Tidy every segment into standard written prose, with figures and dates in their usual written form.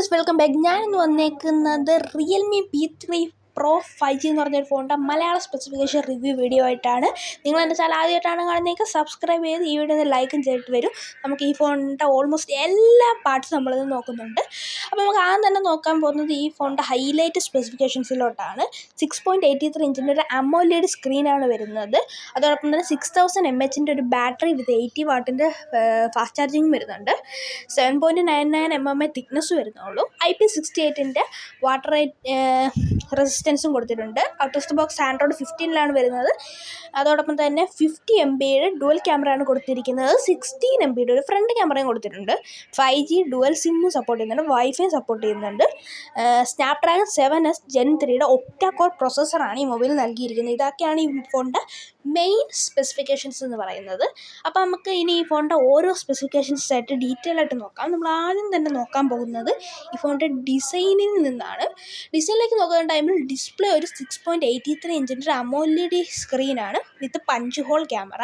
Guys welcome back. ഞാനിന്ന് വന്നേക്കുന്നത് Realme P3 Pro 5G എന്ന് പറഞ്ഞൊരു ഫോണിൻ്റെ മലയാള സ്പെസിഫിക്കേഷൻ റിവ്യൂ വീഡിയോ ആയിട്ടാണ്. നിങ്ങൾ എൻ്റെ ചാനൽ ആദ്യമായിട്ടാണ് കാണുന്നതെങ്കിൽ സബ്സ്ക്രൈബ് ചെയ്ത് ഈ വീഡിയോ ലൈക്കും ചെയ്തിട്ട് വരും. നമുക്ക് ഈ ഫോണിൻ്റെ ഓൾമോസ്റ്റ് എല്ലാ പാർട്സും നമ്മളിത് നോക്കുന്നുണ്ട്. അപ്പോൾ നമുക്ക് ആദ്യം തന്നെ നോക്കാൻ പോകുന്നത് ഈ ഫോണിൻ്റെ ഹൈലൈറ്റ് സ്പെസിഫിക്കേഷൻസിലോട്ടാണ്. 6.83 ഇഞ്ചിൻ്റെ ഒരു AMOLED സ്ക്രീനാണ് വരുന്നത്. അതോടൊപ്പം തന്നെ 6000 mAh ഒരു ബാറ്ററി വിത്ത് 80 വാട്ടിൻ്റെ ഫാസ്റ്റ് ചാർജിങ് വരുന്നുണ്ട്. 7.99 mm തിക്നെസ് വരുന്നുള്ളൂ. IP68 വാട്ടർ റെസിസ്റ്റൻസും കൊടുത്തിട്ടുണ്ട്. Out of the box Android 15 വരുന്നത്. അതോടൊപ്പം തന്നെ 50 MB ഡുവൽ ക്യാമറയാണ് കൊടുത്തിരിക്കുന്നത്. 16 MB ഒരു ഫ്രണ്ട് ക്യാമറയും കൊടുത്തിട്ടുണ്ട്. 5G ഡുവൽ സിമ്മും സപ്പോർട്ട് ചെയ്യുന്നുണ്ട്. വൈഫൈ സപ്പോർട്ട് ചെയ്യുന്നുണ്ട്. Snapdragon 7S Gen 3 octa core പ്രോസസ്സറാണ് ഈ മൊബൈൽ നൽകിയിരിക്കുന്നത്. ഇതൊക്കെയാണ് ഈ ഫോണിൻ്റെ മെയിൻ സ്പെസിഫിക്കേഷൻസ് എന്ന് പറയുന്നത്. അപ്പോൾ നമുക്ക് ഇനി ഈ ഫോണിൻ്റെ ഓരോ സ്പെസിഫിക്കേഷൻസ് ആയിട്ട് ഡീറ്റെയിൽ ആയിട്ട് നോക്കാം. നമ്മൾ ആദ്യം തന്നെ നോക്കാൻ പോകുന്നത് ഈ ഫോണിൻ്റെ ഡിസൈനിൽ നിന്നാണ്. ഡിസൈനിലേക്ക് നോക്കുന്ന ടൈമിൽ ഡിസ്പ്ലേ ഒരു 6.83 ഇഞ്ചിൻ്റെ AMOLED സ്ക്രീനാണ് with punch hole camera.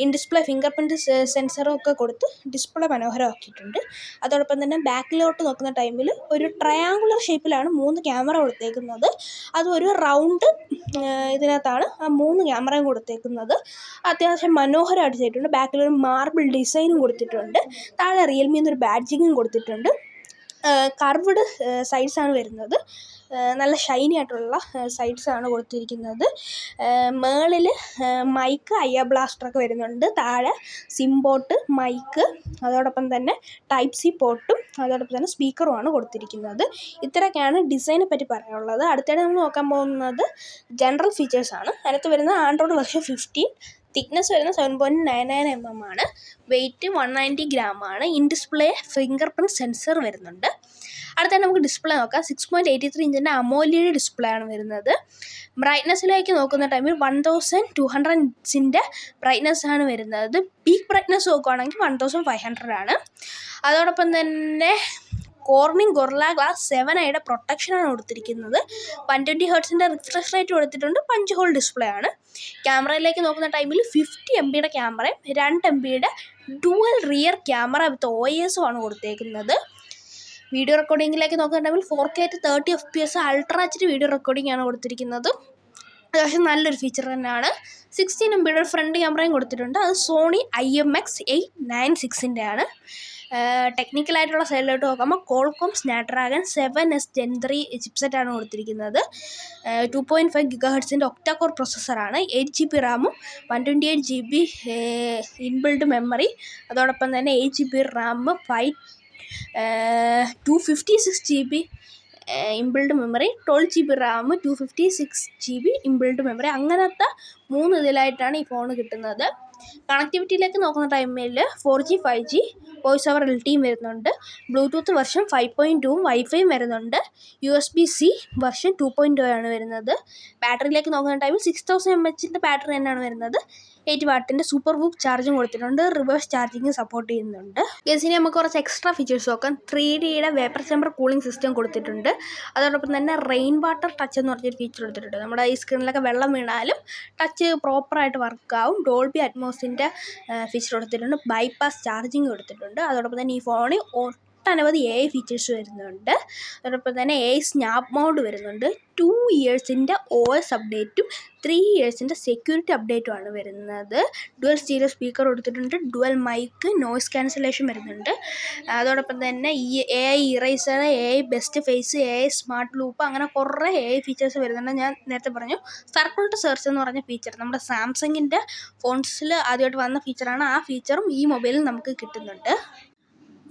In display fingerprint സെൻസറും ഒക്കെ കൊടുത്ത് ഡിസ്പ്ലേ മനോഹരമാക്കിയിട്ടുണ്ട്. അതോടൊപ്പം തന്നെ ബാക്കിലോട്ട് നോക്കുന്ന ടൈമിൽ ഒരു ട്രയാങ്കുലർ ഷേപ്പിലാണ് 3 ക്യാമറ കൊടുത്തേക്കുന്നത്. അതൊരു റൗണ്ട് ഇതിനകത്താണ് ആ 3 ക്യാമറയും കൊടുത്തേക്കുന്നത്. അത്യാവശ്യം മനോഹരമായിട്ട് ചെയ്തിട്ടുണ്ട്. ബാക്കിലൊരു മാർബിൾ ഡിസൈനും കൊടുത്തിട്ടുണ്ട്. താഴെ റിയൽമി എന്നൊരു ബാഡ്ജിങ്ങും കൊടുത്തിട്ടുണ്ട്. കർവ്ഡ് സൈഡ്സാണ് വരുന്നത്. നല്ല ഷൈനി ആയിട്ടുള്ള സൈഡ്സാണ് കൊടുത്തിരിക്കുന്നത്. മേളിൽ മൈക്ക് IR ബ്ലാസ്റ്ററൊക്കെ വരുന്നുണ്ട്. താഴെ സിം പോർട്ട്, മൈക്ക്, അതോടൊപ്പം തന്നെ Type-C പോർട്ടും അതോടൊപ്പം തന്നെ സ്പീക്കറുമാണ് കൊടുത്തിരിക്കുന്നത്. ഇത്രയൊക്കെയാണ് ഡിസൈനെ പറ്റി പറയാനുള്ളത്. അടുത്തിടെ നമ്മൾ നോക്കാൻ പോകുന്നത് ജനറൽ ഫീച്ചേഴ്സാണ്. അതിനകത്ത് വരുന്ന ആൻഡ്രോയിഡ് വെർഷൻ 15, തിക്നെസ് വരുന്ന 7.99 mm ആണ്. വെയ്റ്റ് 190 gram ആണ്. In display finger print sensor വരുന്നുണ്ട്. അടുത്തായിട്ട് നമുക്ക് ഡിസ്പ്ലേ നോക്കാം. 6.83 ഇഞ്ചിൻ്റെ AMOLED ഡിസ്പ്ലേ ആണ് വരുന്നത്. ബ്രൈറ്റ്നസ്സിലേക്ക് നോക്കുന്ന ടൈമിൽ 1200 nitsൻ്റെ ബ്രൈറ്റ്നസ് ആണ് വരുന്നത്. പീക്ക് ബ്രൈറ്റ്നസ് നോക്കുകയാണെങ്കിൽ 1500 ആണ്. അതോടൊപ്പം തന്നെ കോർണിംഗ് ഗൊറില്ല ഗ്ലാസ് 7i പ്രൊട്ടക്ഷനാണ് കൊടുത്തിരിക്കുന്നത്. 120 Hz റിഫ്രഷ് റേറ്റ് കൊടുത്തിട്ടുണ്ട്. പഞ്ച് ഹോൾ ഡിസ്പ്ലേ ആണ്. ക്യാമറയിലേക്ക് നോക്കുന്ന ടൈമിൽ 50 MB ക്യാമറയും 2 MB ഡുവൽ റിയർ ക്യാമറ വിത്ത് OIS ആണ് കൊടുത്തേക്കുന്നത്. വീഡിയോ റെക്കോർഡിങ്ങിലേക്ക് നോക്കുന്ന ടൈമിൽ 4K 30 FPS ultra HD video recording ആണ് കൊടുത്തിരിക്കുന്നത്. അത്യാവശ്യം നല്ലൊരു ഫീച്ചർ തന്നെയാണ്. 16 MB ഫ്രണ്ട് ക്യാമറയും കൊടുത്തിട്ടുണ്ട്. അത് സോണി IMX896 ആണ്. ടെക്നിക്കലായിട്ടുള്ള സൈഡിലോട്ട് നോക്കുമ്പോൾ കോൾകോം സ്നാപ്ഡ്രാഗൺ 7S Gen 3 ചിപ്സെറ്റാണ് കൊടുത്തിരിക്കുന്നത്. 2.5 GHz ഒക്ടാ കോർ പ്രോസസ്സറാണ്. 8 GB റാമും 128 GB ഇൻബിൽഡ് മെമ്മറി. അതോടൊപ്പം തന്നെ 8 GB Ram, 256 GB inbuilt memory, 12 GB Ram, 256 GB inbuilt memory. അങ്ങനത്തെ 3 ഇതിലായിട്ടാണ് ഈ ഫോൺ കിട്ടുന്നത്. കണക്ടിവിറ്റിയിലേക്ക് നോക്കുന്ന ടൈമിൽ 4G 5G വോയിസ് ഓവർ LTEയും വരുന്നുണ്ട്. ബ്ലൂടൂത്ത് വെർഷൻ 5.2 വൈഫൈയും വരുന്നുണ്ട്. USB-C വെർഷൻ 2.0 ആണ് വരുന്നത്. ബാറ്ററിയിലേക്ക് നോക്കുന്ന ടൈമിൽ 6000 mAh ബാറ്ററി തന്നെയാണ് വരുന്നത്. 8 വാട്ടിൻ്റെ സൂപ്പർ വൂപ്പ് ചാർജും കൊടുത്തിട്ടുണ്ട്. റിവേഴ്സ് ചാർജിങ് സപ്പോർട്ട് ചെയ്യുന്നുണ്ട്. ഇനി നമുക്ക് കുറച്ച് എക്സ്ട്രാ ഫീച്ചേഴ്സ് നോക്കാം. 3D vapour chamber cooling system കൊടുത്തിട്ടുണ്ട്. അതോടൊപ്പം തന്നെ റെയിൻ വാട്ടർ ടച്ച് എന്ന് പറഞ്ഞൊരു ഫീച്ചർ കൊടുത്തിട്ടുണ്ട്. നമ്മുടെ ഈ സ്ക്രീനിലൊക്കെ വെള്ളം വീണാലും ടച്ച് പ്രോപ്പറായിട്ട് വർക്കാവും. ഡോൾബി അറ്റ്മോസിൻ്റെ ഫീച്ചർ കൊടുത്തിട്ടുണ്ട്. ബൈപ്പാസ് ചാർജിങ് കൊടുത്തിട്ടുണ്ട്. അതോടൊപ്പം തന്നെ ഈ ഫോണിൽ ഒട്ടനവധി AI ഫീച്ചേഴ്സ് വരുന്നുണ്ട്. അതോടൊപ്പം തന്നെ AI സ്നാപ്പ് മോഡ് വരുന്നുണ്ട്. 2 years OS അപ്ഡേറ്റും 3 years സെക്യൂരിറ്റി അപ്ഡേറ്റും ആണ് വരുന്നത്. ഡുവൽ സ്റ്റീരിയോ സ്പീക്കർ കൊടുത്തിട്ടുണ്ട്. ഡുവൽ മൈക്ക്, നോയ്സ് ക്യാൻസലേഷൻ വരുന്നുണ്ട്. അതോടൊപ്പം തന്നെ ഈ AI eraser, AI best face, AI smart loop, അങ്ങനെ കുറേ AI ഫീച്ചേഴ്സ് വരുന്നുണ്ട്. ഞാൻ നേരത്തെ പറഞ്ഞു സർക്കിൾ ടു സെർച്ച് എന്ന് പറഞ്ഞ ഫീച്ചർ നമ്മുടെ സാംസങ്ങിൻ്റെ ഫോൺസിൽ ആദ്യമായിട്ട് വന്ന ഫീച്ചറാണ്. ആ ഫീച്ചറും ഈ മൊബൈലിൽ നമുക്ക് കിട്ടുന്നുണ്ട്.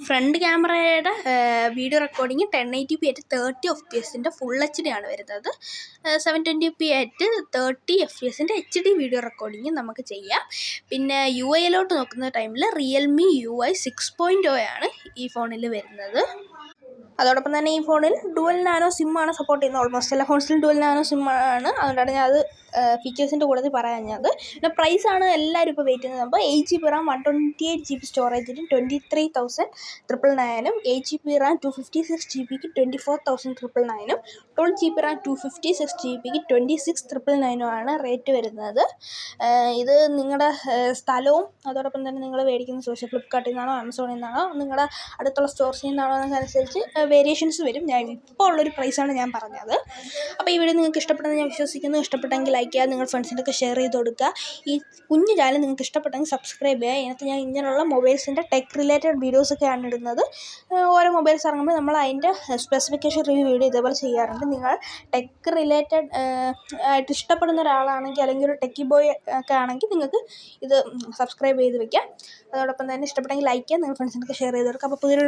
ഫ്രണ്ട് ക്യാമറയുടെ video recording 1080p 30 FPS full HD ആണ് വരുന്നത്. 720p 30 FPS HD video recording നമുക്ക് ചെയ്യാം. പിന്നെ UI-ലോട്ട് നോക്കുന്ന ടൈമിൽ റിയൽമി UI 6.0 ആണ് ഈ ഫോണിൽ വരുന്നത്. അതോടൊപ്പം തന്നെ ഈ ഫോണിൽ ഡുവൽ നാനോ സിമ്മാണ് സപ്പോർട്ട് ചെയ്യുന്നത്. ഓൾമോസ്റ്റ് എല്ലാ ഫോൺസിലും ഡുവൽ നാനോ സിമ്മാണ്. അതുകൊണ്ടാണ് ഞാൻ അത് ഫീച്ചേഴ്സിൻ്റെ കൂട്ടത്തിൽ പറയാഞ്ഞത്. പിന്നെ പ്രൈസാണ് എല്ലാവരും ഇപ്പോൾ വെയിറ്റ് ചെയ്യുന്നത്. അപ്പോൾ 8 GB RAM 128 GB സ്റ്റോറേജിന് 23,999 8 GB RAM 256 GBക്ക് 24,999 12 GB RAM 256 GBക്ക് 26,999 rate വരുന്നത്. ഇത് നിങ്ങളുടെ സ്ഥലവും അതോടൊപ്പം തന്നെ നിങ്ങൾ മേടിക്കുന്ന സോഷ്യൽ ഫ്ലിപ്കാർട്ടിൽ നിന്നാണോ ആമസോണിൽ നിന്നാണോ നിങ്ങളുടെ അടുത്തുള്ള സ്റ്റോർസിൽ നിന്നാണോ എന്നതനുസരിച്ച് വേരിയേഷൻസ് വരും. ഞാൻ ഇപ്പോൾ ഉള്ളൊരു പ്രൈസാണ് ഞാൻ പറഞ്ഞത്. അപ്പോൾ ഈ വീഡിയോ നിങ്ങൾക്ക് ഇഷ്ടപ്പെട്ടെന്ന് ഞാൻ വിശ്വസിക്കുന്നു. ഇഷ്ടപ്പെട്ടെങ്കിൽ ലൈക്ക് ചെയ്യുക, നിങ്ങൾ ഫ്രണ്ട്സിൻ്റെയൊക്കെ ഷെയർ ചെയ്ത് കൊടുക്കുക. ഈ കുഞ്ഞു ചാനൽ നിങ്ങൾക്ക് ഇഷ്ടപ്പെട്ടെങ്കിൽ സബ്സ്ക്രൈബ് ചെയ്യുക. ഇതിനകത്ത് ഞാൻ ഇങ്ങനെയുള്ള മൊബൈൽസിൻ്റെ ടെക് റിലേറ്റഡ് വീഡിയോസൊക്കെയാണ് ഇടുന്നത്. ഓരോ മൊബൈൽസ് ഇറങ്ങുമ്പോൾ നമ്മൾ അതിൻ്റെ സ്പെസിഫിക്കേഷൻ റിവ്യൂ വീഡിയോ ഇതേപോലെ ചെയ്യാറുണ്ട്. നിങ്ങൾ ടെക് റിലേറ്റഡ് ആയിട്ട് ഇഷ്ടപ്പെടുന്ന ഒരാളാണെങ്കിൽ അല്ലെങ്കിൽ ഒരു ടെക്കി ബോയ് ഒക്കെ ആണെങ്കിൽ നിങ്ങൾക്ക് ഇത് സബ്സ്ക്രൈബ് ചെയ്ത് വെക്കാം. അതോടൊപ്പം തന്നെ ഇഷ്ടപ്പെട്ടെങ്കിൽ ലൈക്ക് ചെയ്യുക, നിങ്ങൾ ഫ്രണ്ട്സിനൊക്കെ ഷെയർ ചെയ്ത് കൊടുക്കുക. അപ്പോൾ പുതിയൊരു